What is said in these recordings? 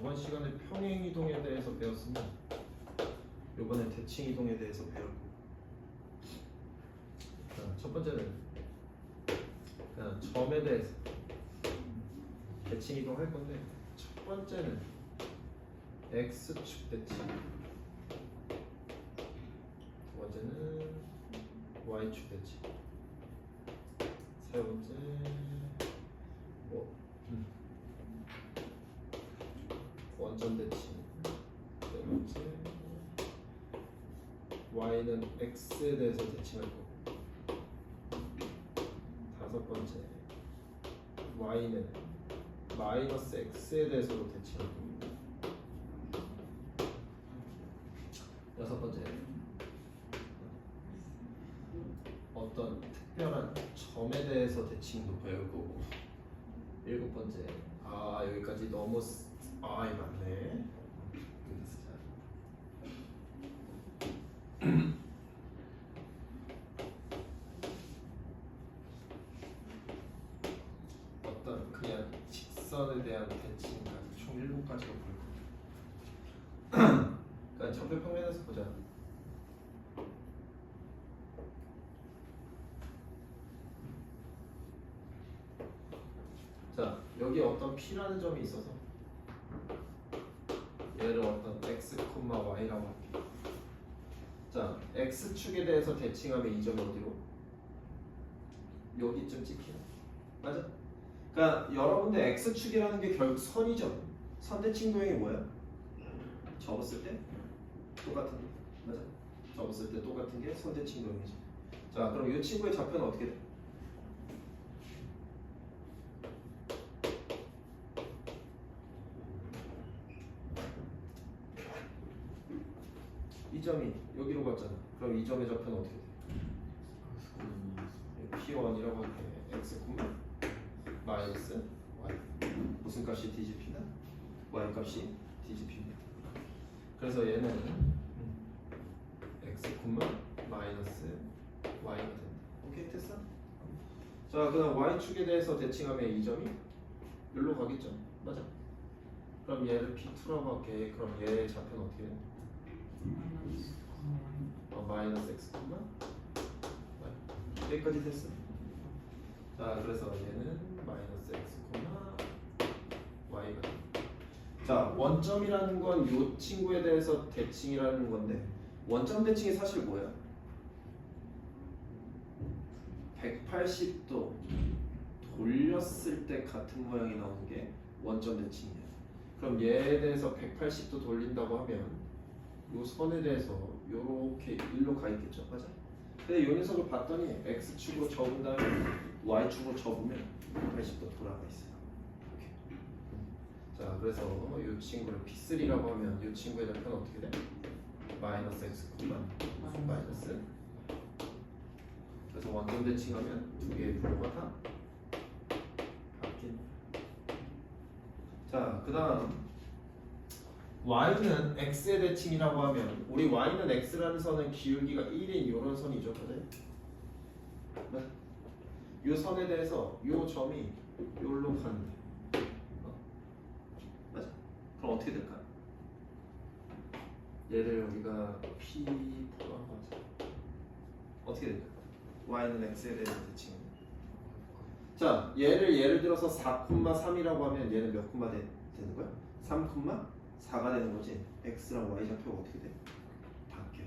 저번 시간에 평행 이동에 대해서 배웠으면 이번에 대칭 이동에 대해서 배우고. 자, 첫 번째는 그냥 점에 대해서 대칭 이동할 건데, 첫 번째는 x축 대칭, 두 번째는 y축 대칭, 세 번째 원점 대칭, 네 번째 y는 x에 대해서 대칭할 거고, 다섯 번째 y는 마이너스 x에 대해서도 대칭할 거고, 여섯 번째 어떤 특별한 점에 대해서 대칭도 배울 거고, 일곱 번째 여기까지 너무 이거 맞네. 어떤 그냥 직선에 대한 대칭까지 총 7가지가 보일 거예요. 그러니까 점표 평면에서 보자. 자, 여기 어떤 P라는 점이 있어서 얘를 어떤 x, y라고 할게요. 자, x축에 대해서 대칭하면 이 점이 어디로? 여기쯤 찍히네. 맞아? 그러니까 여러분들 x축이라는 게 결국 선이죠. 선대칭 도형이 뭐야? 접었을 때 똑같은 게. 맞아? 접었을 때 똑같은 게 선대칭 도형이죠. 자, 그럼 이 친구의 좌표는 어떻게 돼? 이 점이 여기로 갔잖아. 그럼 이 점의 좌표는 어떻게 돼? P1이라고 할게. x, 마이너스 y. 무슨 값이 뒤집히나? y 값이 뒤집힙니다. 그래서 얘는 x, 마이너스 y가 된다. 오케이, 됐어? 자, 그다음 y축에 대해서 대칭하면 이 점이 여기로 가겠죠. 맞아? 그럼 얘를 P2라고 할게. 그럼 얘의 좌표는 어떻게 돼? 마이너스 x, 여기까지 됐어. 자, 그래서 얘는 마이너스 x, y가 돼. 자, 원점이라는 건 이 친구에 대해서 대칭이라는 건데, 원점 대칭이 사실 뭐야? 180도 돌렸을 때 같은 모양이 나오는 게 원점 대칭이야. 그럼 얘에 대해서 180도 돌린다고 하면 이 선에 대해서 이렇게 일로 가 있겠죠, 맞아? 근데 이 녀석을 봤더니 x축으로 접은 다음에 y축으로 접으면 180도 돌아가 있어요. 이렇게. 자, 그래서 이 친구를 P3라고 하면 이 친구의 좌표는 어떻게 돼? 마이너스 x, 마이너스. 그래서 원점 대칭하면 두 개의 부호가 다 바뀐다. 자, 그 다음 y는 x의 대칭이라고 하면 우리 y는 x라는 선은 기울기가 1인 이런 선이죠, 그래? 이 선에 대해서 이 점이 여기로 가는데, 맞아? 그럼 어떻게 될까? 얘를 우리가 P4라고 하자. 어떻게 될까? y는 x에 대해서 대칭. 자, 얘를 예를 들어서 4,3이라고 하면 얘는 몇 콤마 되는 거야? 3,4가 되는 거지. x랑 y 좌표가 어떻게 돼? 바뀌어.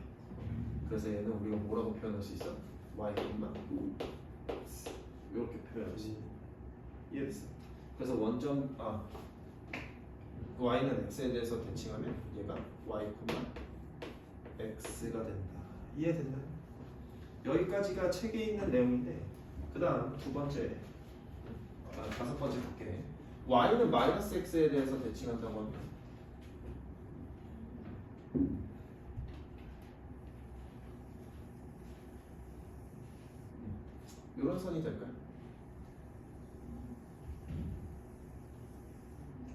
그래서 얘는 우리가 뭐라고 표현할 수 있어? y, x 이렇게 표현할 수 있어. 이해됐어? 그래서 원점 y는 x에 대해서 대칭하면 얘가 y, x가 된다. 이해된다? 여기까지가 책에 있는 내용인데, 그 다음 다섯 번째 볼게. y는 마이너스 x에 대해서 대칭한다고 하면 이런 선이 될까요?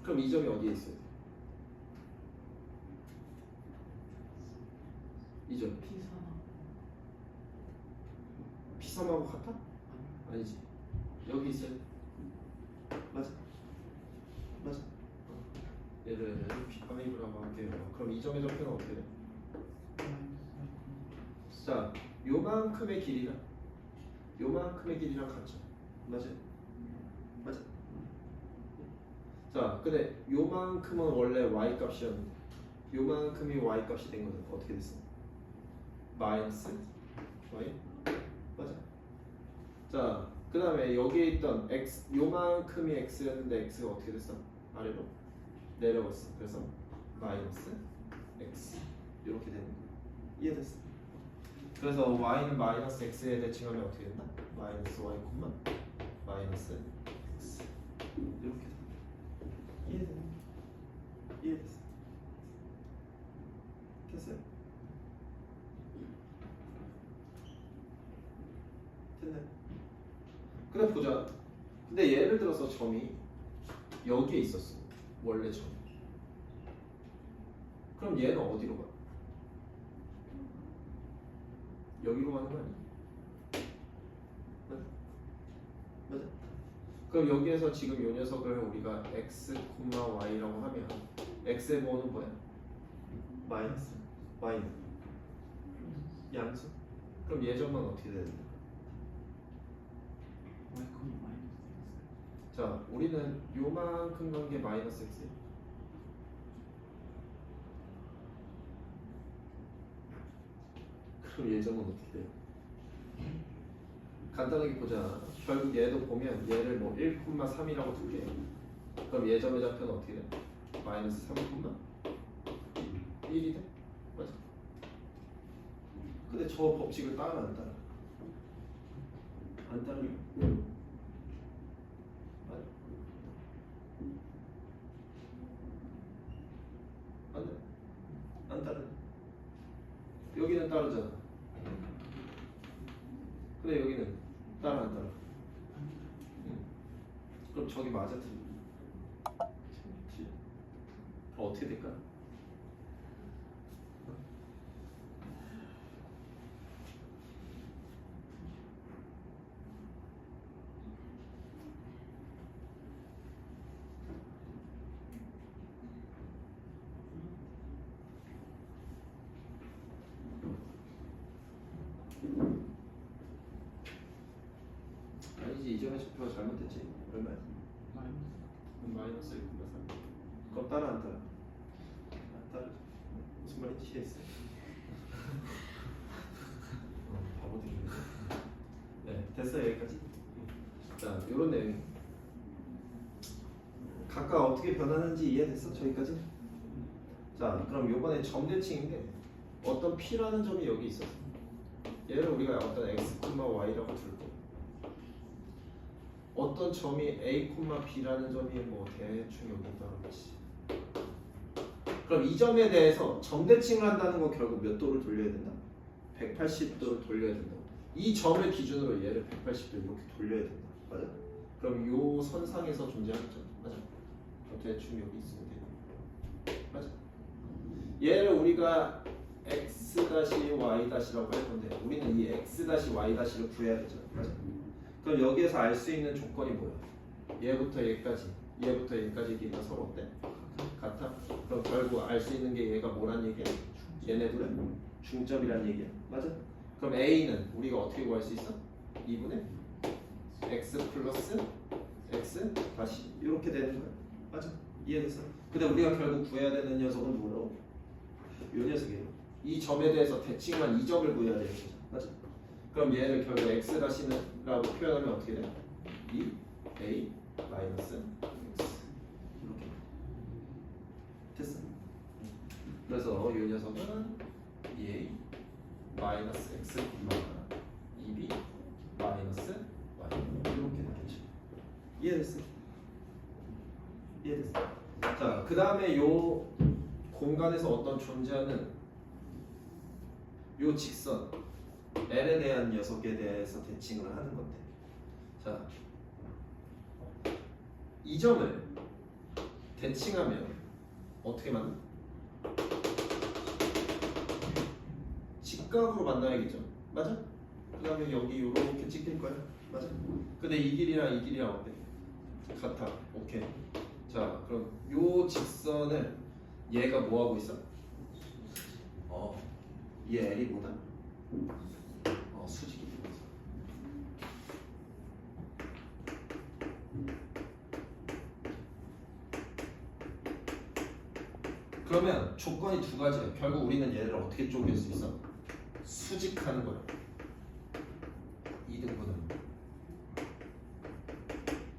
그럼 이 점이 어디에 있어요? 이 점 P3하고 같아? 아니지. 여기 있어요. 맞아. 얘를 P5라고 할게요. 그럼 이 점의 좌표는 어떻게 돼? 자, 요만큼의 길이랑 같죠. 맞아요? 맞아. 자, 근데 요만큼은 원래 y 값이었는데 요만큼이 y 값이 된 거는 어떻게 됐어? 마이너스 y? 맞아. 자, 그 다음에 여기에 있던 x 요만큼이 x였는데 x가 어떻게 됐어? 아래로 내려갔어. 그래서 마이너스 x 이렇게 되는 거야. 이해됐어? 그래서 y는 마이너스 x에 대칭하면 어떻게 된다? 마이너스 y, 마이너스 x 이렇게 된다. 이해됐나? 이해됐어? 됐어요? 됐나요? 그래 보자. 근데 예를 들어서 점이 여기에 있었어. 원래 점. 그럼 얘는 어디로 가? 여기로 가는 거 아니야? 맞아? 맞아? 그럼 여기에서 지금 이 녀석을 우리가 x, y라고 하면 x의 번호는 뭐야? 마이너스 y는 양수? 그럼 예점은 어떻게 되는 거야? 자, 우리는 요만큼 간 게 마이너스 x야. 그럼 예점은 어떻게 돼요? 간단하게 보자. 결국 얘도 보면 얘를 뭐 1,3이라고 둘게. 그럼 예점의 좌표는 어떻게 돼? 마이너스 3,1이 돼? 맞아. 근데 저 법칙을 따라 안 따라? 안 따르면 안 돼. 안 따르. 여기는 따르잖아. 근데 여기는 따라 안 따라? 그럼 저기 맞아 틀려? 어떻게 될까? 아니지, 이전에 좌표가 잘못됐지. 얼마야? 마이너스 1,3. 그럼 따라 안 따라? 안 따라. 무슨 말인지 이해했어? 바보들이네. 네, 됐어요. 여기까지. 자, 요런 내용. 각각 어떻게 변하는지 이해됐어? 저기까지? 자, 그럼 요번에 점대칭인데 어떤 P라는 점이 여기 있었어. 얘를 우리가 어떤 x, y라고 둘고 어떤 점이 a, b라는 점이 뭐 대충 여기 있다는 거지. 그럼 이 점에 대해서 점대칭을 한다는 건 결국 몇 도를 돌려야 된다? 180도를 돌려야 된다. 이 점을 기준으로 얘를 180도 이렇게 돌려야 된다. 맞아? 그럼 요 선상에서 존재하는 점. 맞아? 대충 여기 있으면 돼. 맞아? 얘를 우리가 x-y-라고 할 건데 우리는 이 x-y-를 구해야 되잖아. 맞아? 그럼 여기에서 알 수 있는 조건이 뭐야? 얘부터 얘까지, 얘부터 얘까지 길이가 서로 어때? 같아? 그럼 결국 알 수 있는 게 얘가 뭐란 얘기야? 얘네들은 중점이란 얘기야. 맞아? 그럼 A는 우리가 어떻게 구할 수 있어? 2분의 x 플러스 x 다시 이렇게 되는 거야. 맞아? 이해됐어? 근데 우리가 결국 구해야 되는 녀석은 뭐라고? 이 녀석이에요. 이 점에 대해서 대칭한 이 점을 구해야 되는 거죠. 맞아? 그럼 얘를 결국 x-라고 표현하면 어떻게 돼? 2a 마이너스 x 이렇게 됐어. 그래서 이 녀석은 2a 마이너스 x, 2b 마이너스 y 이렇게 되겠죠. 이해됐어? 이해됐어? 자, 그 다음에 요 공간에서 어떤 존재하는 요 직선 L에 대한 녀석에 대해서 대칭을 하는 건데, 자, 이 점을 대칭하면 어떻게 만나? 직각으로 만나야겠죠. 맞아? 그 다음에 여기 이렇게 찍힐 거야. 맞아? 근데 이 길이랑 이 길이랑 어때? 같아. 오케이. 자, 그럼 요 직선을 얘가 뭐 하고 있어? 이 L이 뭐다? 수직이 되고 있어. 그러면 조건이 두 가지야. 결국 우리는 얘를 어떻게 쪼갤 수 있어? 수직하는 거야. 2등분은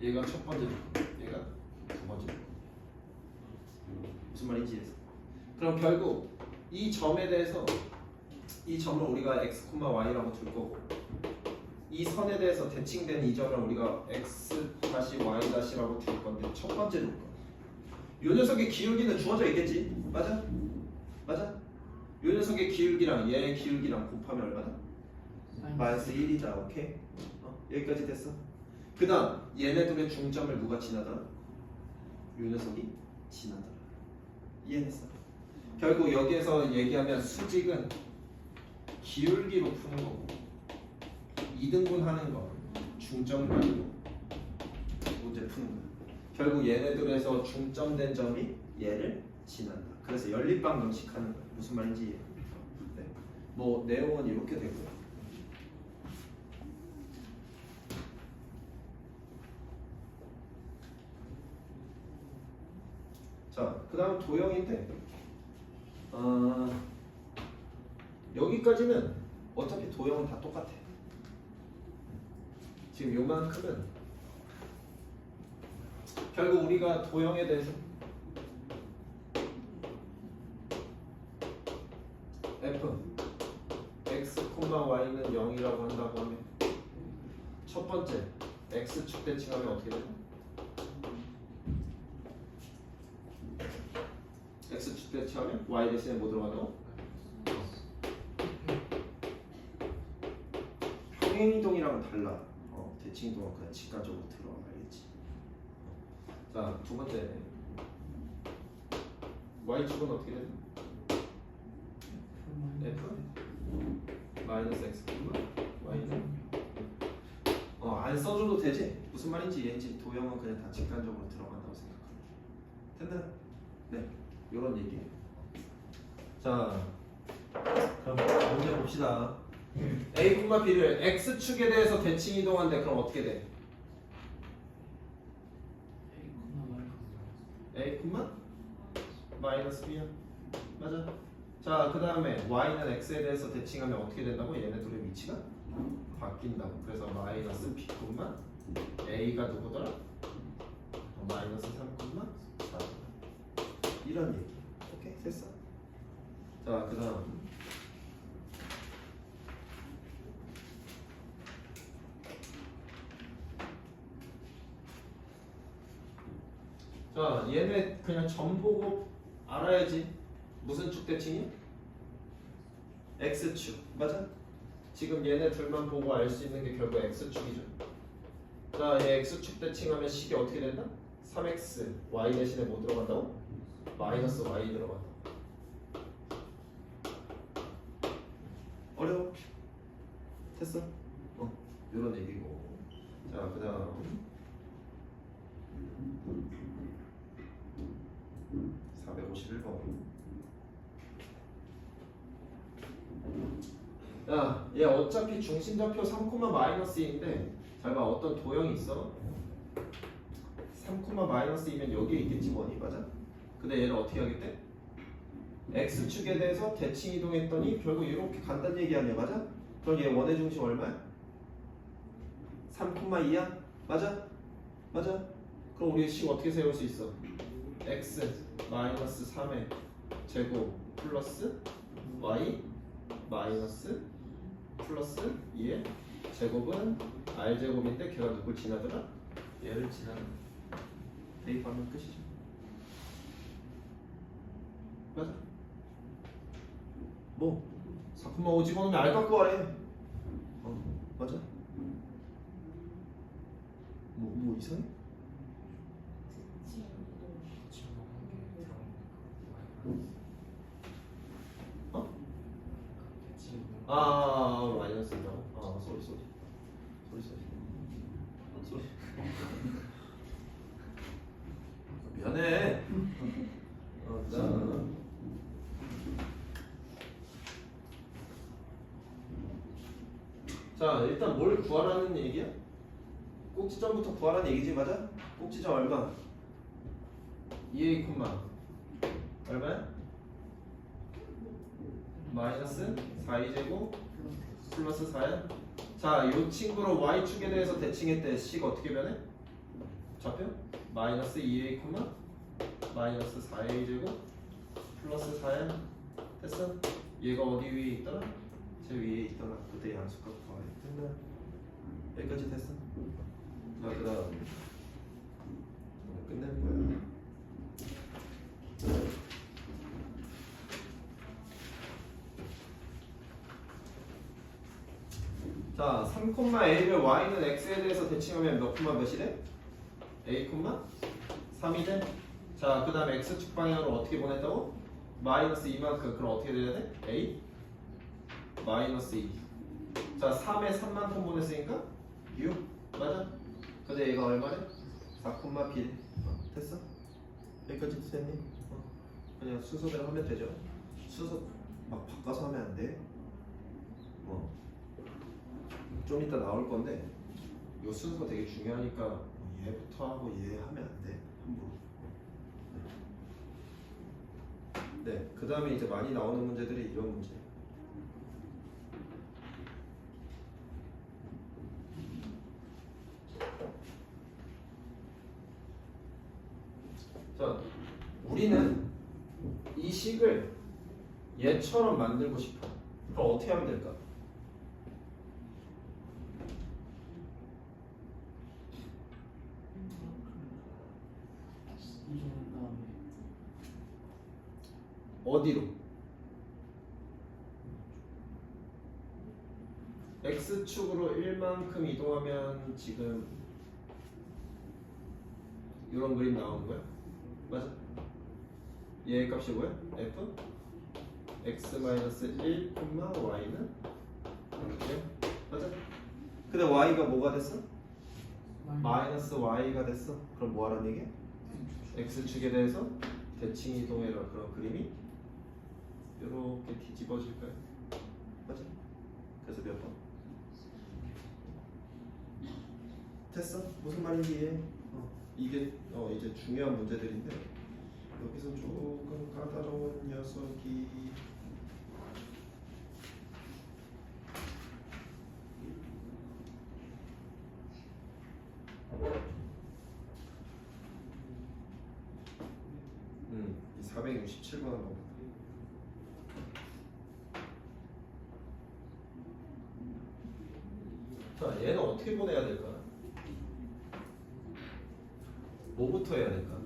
얘가 첫 번째 조건, 얘가 두 번째 조건. 무슨 말인지 이해했어? 그럼 결국 이 점에 대해서 이 점을 우리가 x, y라고 둘 거고 이 선에 대해서 대칭된 이 점을 우리가 x 다시 y 다시라고 둘 건데 첫 번째 조건. 요 녀석의 기울기는 주어져 있겠지? 맞아? 맞아? 요 녀석의 기울기랑 얘의 기울기랑 곱하면 얼마다? 마이너스 1이다. 오케이? 여기까지 됐어. 그 다음 얘네 둘의 중점을 누가 지나더라? 요 녀석이 지나더라. 이해했어? 결국 여기에서 얘기하면 수직은 기울기로 푸는 거고 2등분 하는 거 중점 가지고 문제 푸는 거야. 결국 얘네들에서 중점된 점이 얘를 지난다. 그래서 연립방정식 하는 거야. 무슨 말인지 이해해? 네. 뭐 내용은 이렇게 되고요. 자, 그 다음 도형인데 여기까지는 어차피 도형은 다 똑같아. 지금 요만큼은 결국 우리가 도형에 대해서 f x, y는 0이라고 한다고 하면 첫 번째 x축 대칭하면 어떻게 되나? x축 대칭하면 y 대신에 뭐 들어가죠? 평행이동이랑은 달라. 대칭이동은 그냥 직관적으로 들어가면 알겠지. 자, 두 번째 y축은 어떻게 되나? f 마이너스 x y는 안 써줘도 되지? 무슨 말인지 이해했지? 도형은 그냥 다 직관적으로 들어간다고 생각하면 됐나? 네, 요런 얘기예요. 자, 그럼 문제 봅시다. A, B를 x축에 대해서 대칭 이동한대. 그럼 어떻게 돼? A, 마이너스 B야. 맞아. 자, 그 다음에 y는 x에 대해서 대칭하면 어떻게 된다고? 얘네 둘의 위치가 바뀐다고. 그래서 마이너스 B, A가 누구더라? 마이너스 3, 4 이런 얘기. 오케이, 됐어. 자, 그 다음 자, 얘네 그냥 점 보고 알아야지. 무슨 축 대칭이야? x축. 맞아? 지금 얘네 둘만 보고 알 수 있는 게 결국 x축이죠. 자, 얘 x축 대칭하면 식이 어떻게 된다? 3x, y 대신에 뭐 들어간다고? 마이너스 y 들어간다. 어려워? 됐어? 요런 얘기고. 자, 그 다음 451번. 야, 얘 어차피 중심좌표 3, 마이너스인데 잘 봐. 어떤 도형이 있어. 3, 마이너스이면 여기에 있겠지 원이. 맞아? 근데 얘를 어떻게 하겠대? x축에 대해서 대칭 이동했더니 결국 이렇게 간단 얘기하냐. 맞아? 그럼 얘 원의 중심 얼마야? 3, 2야? 맞아? 맞아? 그럼 우리 식 어떻게 세울 수 있어? x 마이너스 3의 제곱 플러스 y 마이너스 플러스 2의 제곱은 r제곱인데 걔가 누굴 지나더라? 얘를 지나는 대입하면 끝이죠. 맞아? 뭐 4,5 집어넣으면 r 갖고 와래. 맞아? 뭐 이상해? 마이너스인가고? 쏘리. 미안해. 자, 일단 뭘 구하라는 얘기야? 꼭지점부터 구하라는 얘기지, 맞아? 꼭지점 얼마? 2a 콤마 얼마야? 마이너스 4a제곱 플러스 4야? 자, 이 친구로 y축에 대해서 대칭했대. 식 어떻게 변해? 좌표? 마이너스 2a 콤마 마이너스 4a제곱 플러스 4야? 됐어? 얘가 어디 위에 있더라? 제 위에 있더라. 그때 양수값 구하래. 됐나? 여기까지 됐어? 자, 그 다음 끝낼 거야. 자, 3,a를 y는 x에 대해서 대칭하면 몇 콤마 몇이 돼? a 콤마 3이 돼? 자, 그 다음에 x축 방향으로 어떻게 보냈다고? 마이너스 2만큼. 그럼 어떻게 돼야 돼? a 마이너스 2. 자, 3에 3만큼 보냈으니까 6 맞아? 근데 얘가 얼마래? 4,b 됐어? 여기까지 됐니? 그냥 순서대로 하면 되죠. 순서 막 바꿔서 하면 안 돼. 좀 이따 나올 건데 이 순서 되게 중요하니까 얘부터 하고 얘 하면 안 돼. 함부로. 네, 그 다음에 이제 많이 나오는 문제들이 이런 문제. 자, 우리는 이 식을 얘처럼 만들고 싶어. 그럼 어떻게 하면 될까? 어디로? x축으로 1만큼 이동하면 지금 이런 그림 나오는 거야? 맞아? 얘 값이 뭐야? f x-1, y는 이렇게 맞아? 근데 y가 뭐가 됐어? 마이너스 y가 됐어. 그럼 뭐 하라는 얘기야? x축에 대해서 대칭 이동해라. 그런 그림이 이렇게 뒤집어질 거야. 맞아? 그래서 몇 번? 됐어? 무슨 말인지 이해해? 이게 이제 중요한 문제들인데 여기서 조금 까다로운 녀석이 이 467번 한번 자, 얘는 어떻게 보내야 될까? 뭐부터 해야 될까?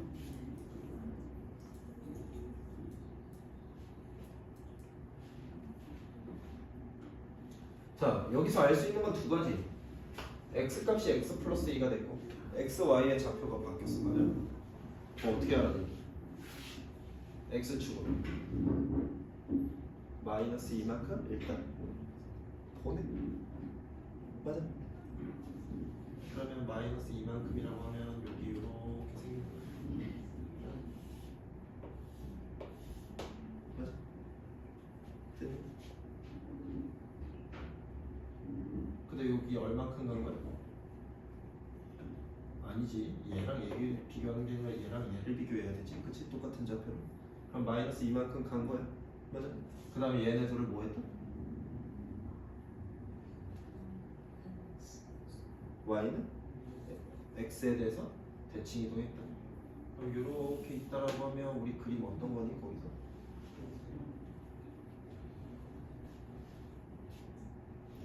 자, 여기서 알 수 있는 건 두 가지. x 값이 x 플러스 2가 됐고 x, y의 좌표가 바뀌었어. 맞아? 어떻게 알아야 x축으로 마이너스 2만큼 일단 보내. 맞아? 그러면 마이너스 2만큼이라고 하면 여기 이렇게 생긴 거야. 맞아? 됐니? 근데 여기 얼만큼 간 거야? 아니지. 얘랑 얘 비교하는 게 아니라 얘랑 얘를 비교해야 되지. 그치? 똑같은 좌표로. 그럼 마이너스 2만큼 간 거야. 맞아? 그 다음에 얘네들을 뭐 했다? y는 x에 대해서 대칭 이동했다. 그럼 이렇게 있다라고 하면 우리 그림 어떤 거니 거기서?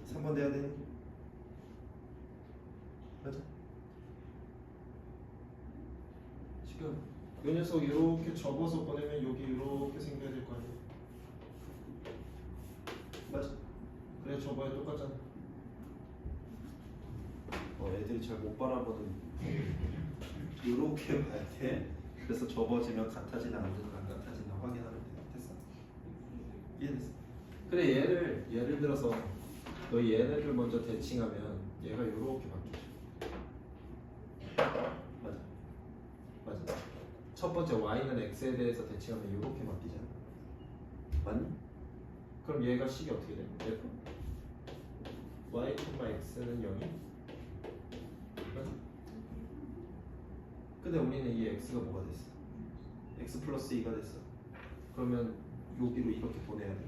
네. 3번 돼야 되니? 맞아? 지금 이 녀석 이렇게 접어서 보내면 여기 이렇게 생겨야 될 거 아니야? 맞아? 그래 접어야 똑같잖아. 애들이 잘 못 바라보는 이렇게 봐야 돼. 그래서 접어지면 같아지나 안 같아지나 확인하면 돼. 됐어? 이해됐어? 그래 얘를 예를 들어서 너희 얘네들 먼저 대칭하면 얘가 이렇게 바뀌죠. 맞아. 맞아. 첫 번째 y는 x에 대해서 대칭하면 이렇게 바뀌잖아. 맞니? 그럼 얘가 식이 어떻게 돼? f y, x는 0이? 맞아? 근데 우리는 이 x가 뭐가 됐어? x 플러스 2가 됐어. 그러면 여기로 이렇게 보내야 돼?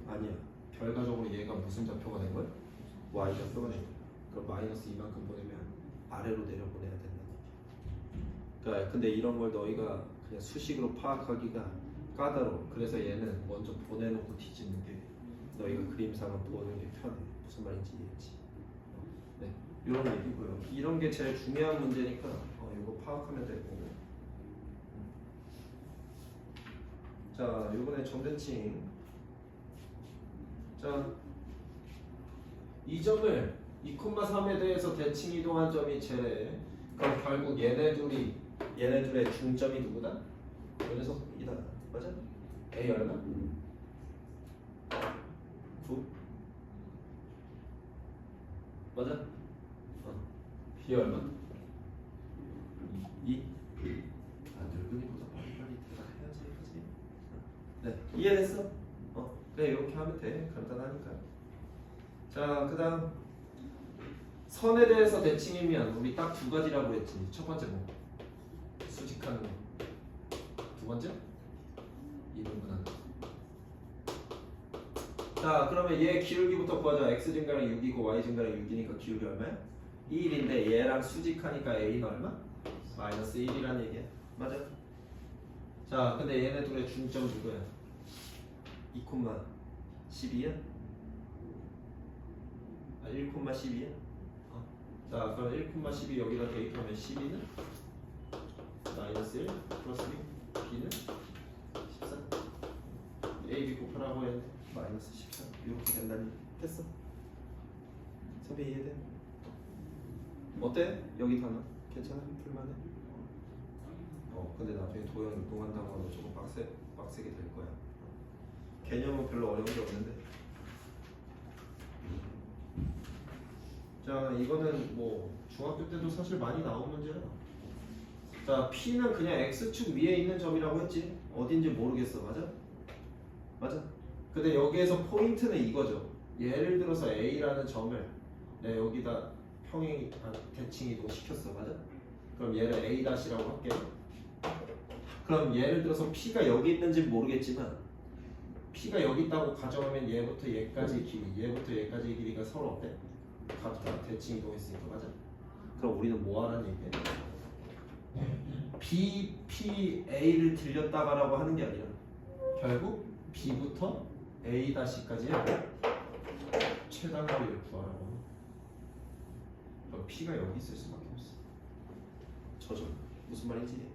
아니야. 결과적으로 얘가 무슨 좌표가 된 거야? y 좌표가 된 거야. 그럼 마이너스 이만큼 보내면 아래로 내려보내야 된다는 얘기야. 그러니까 근데 이런 걸 너희가 그냥 수식으로 파악하기가 까다로워. 그래서 얘는 먼저 보내놓고 뒤집는 게 너희가 그림상을 보는 게 편해. 무슨 말인지 이해했지? 네, 이런 얘기고요. 이런 게 제일 중요한 문제니까 이거 파악하면 되고. 자, 요번에 점대칭. 자, 이 점을 2,3에 대해서 대칭 이동한 점이 쟤래. 그럼 결국 얘네 둘의 중점이 누구다? 요 녀석이다. 맞아? A 얼마? 9? 맞아? B 얼마? 2? 늙은이보다 빨리 대답해야지. 그치? 네, 이해됐어? 그래, 이렇게 하면 돼. 간단하니까. 자, 그 다음 선에 대해서 대칭이면 우리 딱 두 가지라고 했지. 첫 번째 뭐? 수직하는 거. 두 번째? 이등분하는 거. 자, 그러면 얘 기울기부터 구하자. x 증가량 6이고 y 증가량 6이니까 기울기 얼마야? 1인데 얘랑 수직하니까 a는 얼마? 마이너스 1이란 얘기야. 맞아? 자, 근데 얘네 둘의 중점 누구야? 2,12야? 1,12야? 자, 그럼 1,12 여기다 대입하면 12는 마이너스 1 플러스 B, B는 14. A, B 곱하라고 했는데 마이너스 14 이렇게 된다니. 됐어? 선배 이해돼? 어때? 여기 단어 괜찮아? 풀만해? 근데 나중에 도형 이동한다고 하면 조금 빡세게 될 거야. 개념은 별로 어려운 게 없는데. 자, 이거는 뭐 중학교 때도 사실 많이 나온 문제야. 자, P는 그냥 X축 위에 있는 점이라고 했지. 어딘지 모르겠어. 맞아? 맞아? 근데 여기에서 포인트는 이거죠. 예를 들어서 A라는 점을 여기다 대칭 이동 시켰어. 맞아? 그럼 얘를 A-라고 할게. 그럼 예를 들어서 P가 여기 있는지 모르겠지만 P가 여기 있다고 가정하면 얘부터 얘까지 길이, 얘부터 얘까지의 길이가 서로 어때? 같다. 대칭 이동했으니까. 맞아? 그럼 우리는 뭐 하라는 얘기야? B, P, A를 들렸다가라고 하는 게 아니라 결국 B부터 A-까지의 최단 거리를 구하라고. 그럼 P가 여기 있을 수밖에 없어. 저죠. 무슨 말인지.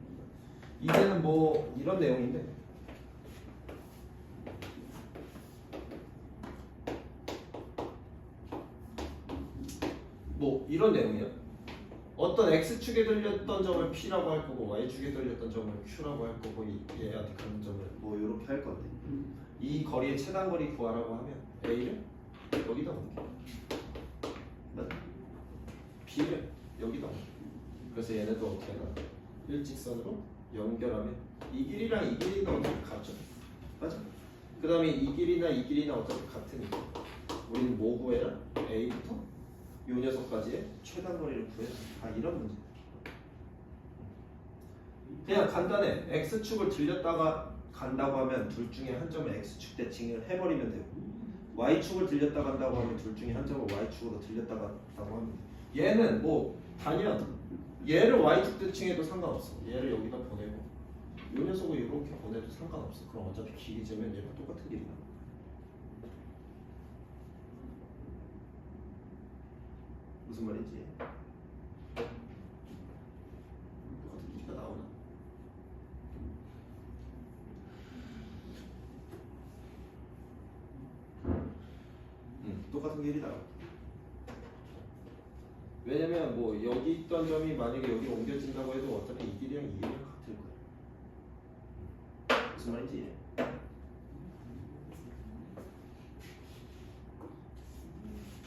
이제는 뭐 이런 내용인데 뭐 이런 내용이야. 어떤 x축에 들렸던 점을 p라고 할 거고 y축에 들렸던 점을 q라고 할 거고 얘한테 가는 점을 뭐 이렇게 할 건데 이 거리의 최단 거리 구하라고 하면 a를 여기다 옮겨, b를 여기다 옮겨. 그래서 얘네도 어떻게 하나? 일직선으로 연결하면 이 길이랑 이 길이가 어차피 같죠. 맞아? 그 다음에 이 길이나 이 길이나 어차피 같으니까 우리는 뭐 구해라? a부터 요 녀석까지의 최단 거리를 구해. 이런 문제. 그냥 간단해. x축을 들렸다가 간다고 하면 둘 중에 한 점을 x축 대칭을 해버리면 되고 y축을 들렸다 간다고 하면 둘 중에 한 점을 y축으로 들렸다 간다고 하면 돼. 얘는 뭐 단연 얘를 y축 대칭해도 상관없어. 얘를 여기다 보내고 요 녀석을 이렇게 보내도 상관없어. 그럼 어차피 길이 재면 얘가 똑같은 길이다. 무슨 말인지. 똑같은 길이가 나오나? 똑같은 길이 나와. 왜냐면 뭐 여기 있던 점이 만약에 여기로 옮겨진다고 해도 어차피 이 길이랑 이 길이랑 같을 거야. 무슨 말인지.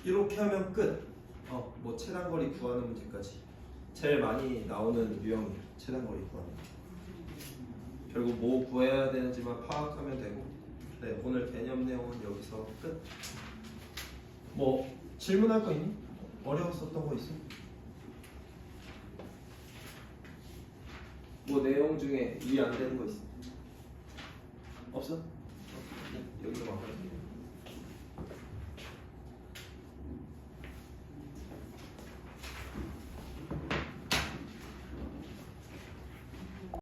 이렇게 하면 끝. 뭐 최단거리 구하는 문제까지 제일 많이 나오는 유형이야. 최단거리 구하는 거. 결국 뭐 구해야 되는지만 파악하면 되고. 네, 오늘 개념 내용은 여기서 끝. 뭐 질문할 거 있니? 어려웠었던 거 있어? 뭐 내용 중에 이해 안 되는 거 있어? 없어? 여기서 마무리.